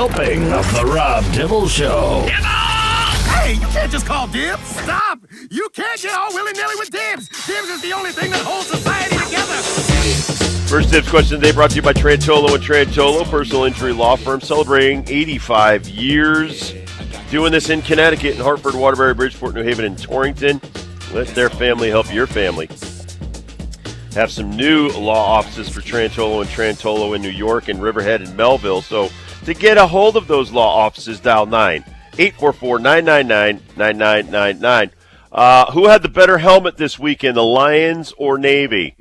helping of the Rob Dibble Show. Hey, you can't just call dibs. Stop. You can't get all willy-nilly with dibs. Dibs is the only thing that holds society together. First Dibs question today brought to you by Trantolo and Trantolo, personal injury law firm celebrating 85 years. Doing this in Connecticut, in Hartford, Waterbury, Bridgeport, New Haven, and Torrington. Let their family help your family. Have some new law offices for Trantolo and Trantolo in New York and Riverhead and Melville. So to get a hold of those law offices, dial 9-844-999-9999. Who had the better helmet this weekend, the Lions or Navy?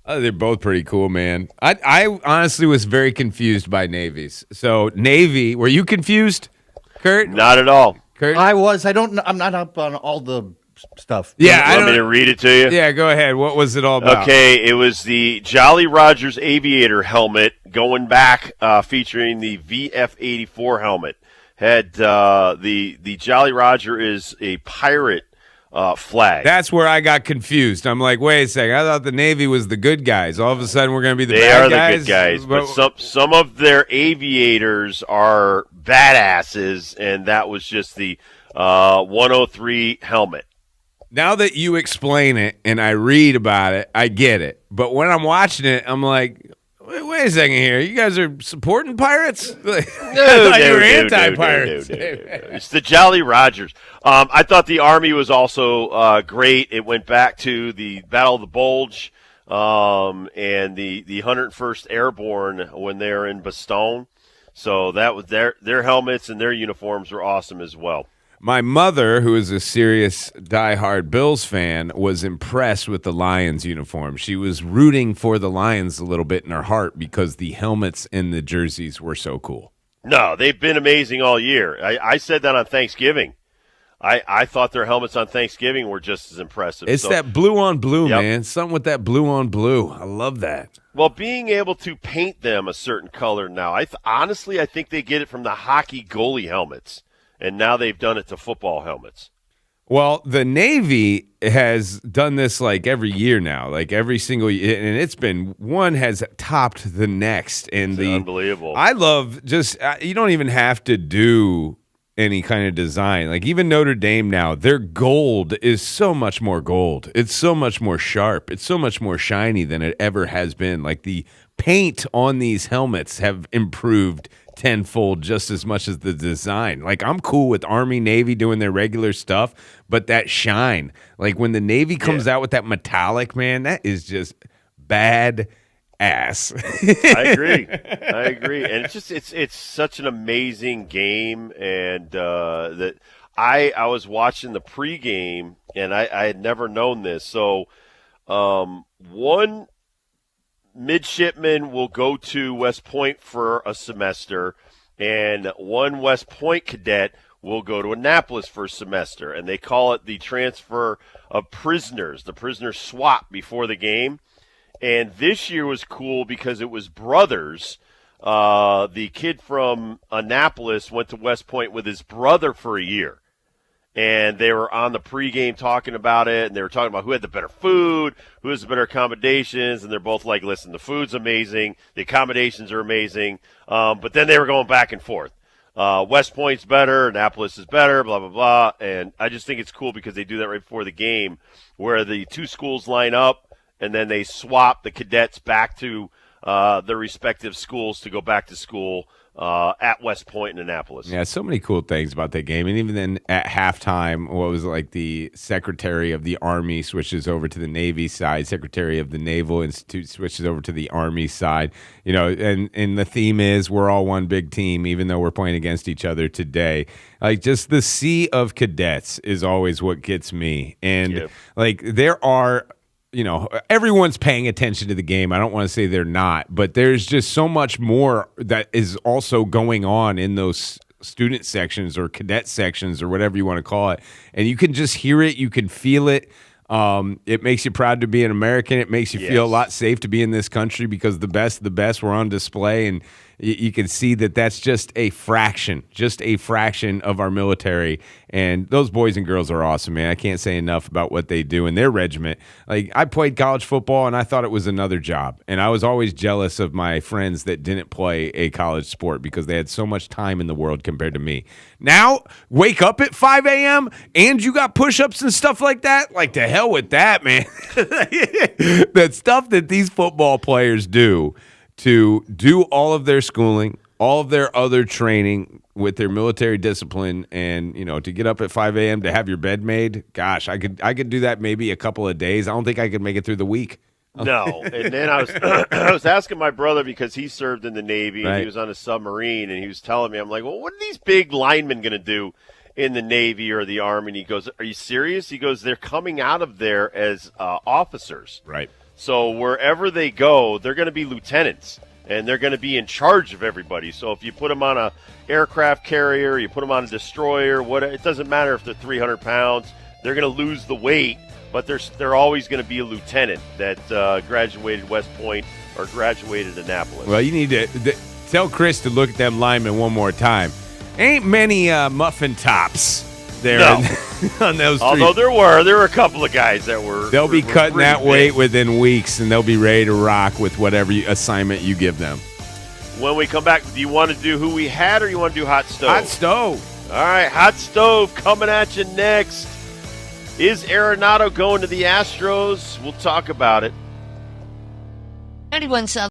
They're both pretty cool, man. I honestly was very confused by Navies. So Navy, were you confused, Kurt? Not at all. Kurt? I was. I don't know. I'm not up on all the stuff. Yeah, You want me to read it to you? Yeah, go ahead. What was it all about? Okay, it was the Jolly Rogers Aviator helmet going back, featuring the VF-84 helmet. Had the Jolly Roger is a pirate flag. That's where I got confused. I'm like, wait a second. I thought the Navy was the good guys. All of a sudden, we're going to be the They bad are guys. the good guys, but some of their aviators are badasses, and that was just the 103 helmet. Now that you explain it and I read about it, I get it. But when I'm watching it, I'm like, wait a second here. You guys are supporting pirates? No, I thought you were no, anti-pirates. no. It's the Jolly Rogers. I thought the Army was also great. It went back to the Battle of the Bulge and the 101st Airborne when they were in Bastogne. So that was their helmets and their uniforms were awesome as well. My mother, who is a serious diehard Bills fan, was impressed with the Lions uniform. She was rooting for the Lions a little bit in her heart because the helmets and the jerseys were so cool. No, they've been amazing all year. I said that on Thanksgiving. I thought their helmets on Thanksgiving were just as impressive. It's that blue on blue, Yep. man. Something with that blue on blue. I love that. Well, being able to paint them a certain color now, honestly, I think they get it from the hockey goalie helmets. And now they've done it to football helmets. Well, the Navy has done this like every year now, like every single year, and it's been one has topped the next. And It's unbelievable. I love just you don't even have to do any kind of design. Like even Notre Dame now, their gold is so much more gold. It's so much more sharp. It's so much more shiny than it ever has been. Like the paint on these helmets have improved tenfold just as much as the design. Like I'm cool with Army, Navy doing their regular stuff, but that shine, like when the Navy comes out with that metallic, man, that is just bad ass. I agree. And it's such an amazing game, and that I was watching the pregame, and I had never known this. So one midshipman will go to West Point for a semester, and one West Point cadet will go to Annapolis for a semester, and they call it the transfer of prisoners, the prisoner swap before the game. And this year was cool because it was brothers. The kid from Annapolis went to West Point with his brother for a year. And they were on the pregame talking about it, and they were talking about who had the better food, who has the better accommodations, and they're both like, listen, the food's amazing, the accommodations are amazing, but then they were going back and forth. West Point's better, Annapolis is better, blah, blah, blah, and I just think it's cool because they do that right before the game where the two schools line up, and then they swap the cadets back to their respective schools to go back to school at West Point and Annapolis. Yeah, so many cool things about that game. And even then at halftime, what was it, like the Secretary of the Army switches over to the Navy side, Secretary of the Naval Institute switches over to the Army side. You know, and the theme is we're all one big team, even though we're playing against each other today. Like just the sea of cadets is always what gets me. And like there are, you know, everyone's paying attention to the game. I don't want to say they're not, but there's just so much more that is also going on in those student sections or cadet sections or whatever you want to call it. And you can just hear it. You can feel it. It makes you proud to be an American. It makes you feel a lot safe to be in this country because the best of the best were on display. And you can see that that's just a fraction of our military. And those boys and girls are awesome, man. I can't say enough about what they do in their regiment. Like, I played college football, and I thought it was another job. And I was always jealous of my friends that didn't play a college sport because they had so much time in the world compared to me. Now, wake up at 5 a.m. and you got push-ups and stuff like that? Like, to hell with that, man. The stuff that these football players do to do all of their schooling, all of their other training with their military discipline, and to get up at 5 a.m. to have your bed made. Gosh, I could do that maybe a couple of days. I don't think I could make it through the week. No, and then I was I was asking my brother because he served in the Navy and Right. he was on a submarine, and he was telling me, I'm like, well, what are these big linemen going to do in the Navy or the Army? And he goes, are you serious? He goes, they're coming out of there as officers. Right. So wherever they go, they're going to be lieutenants, and they're going to be in charge of everybody. So if you put them on a aircraft carrier, you put them on a destroyer, it doesn't matter if they're 300 pounds. They're going to lose the weight, but they're always going to be a lieutenant that graduated West Point or graduated Annapolis. Well, you need to tell Chris to look at them linemen one more time. Ain't many muffin tops there No. on those three. Although there were a couple of guys that were. They'll be were cutting pretty that weight big. within weeks, and they'll be ready to rock with whatever assignment you give them. When we come back, do you want to do who we had, or you want to do hot stove? Hot stove. All right, hot stove coming at you next. Is Arenado going to the Astros? We'll talk about it. 91 South.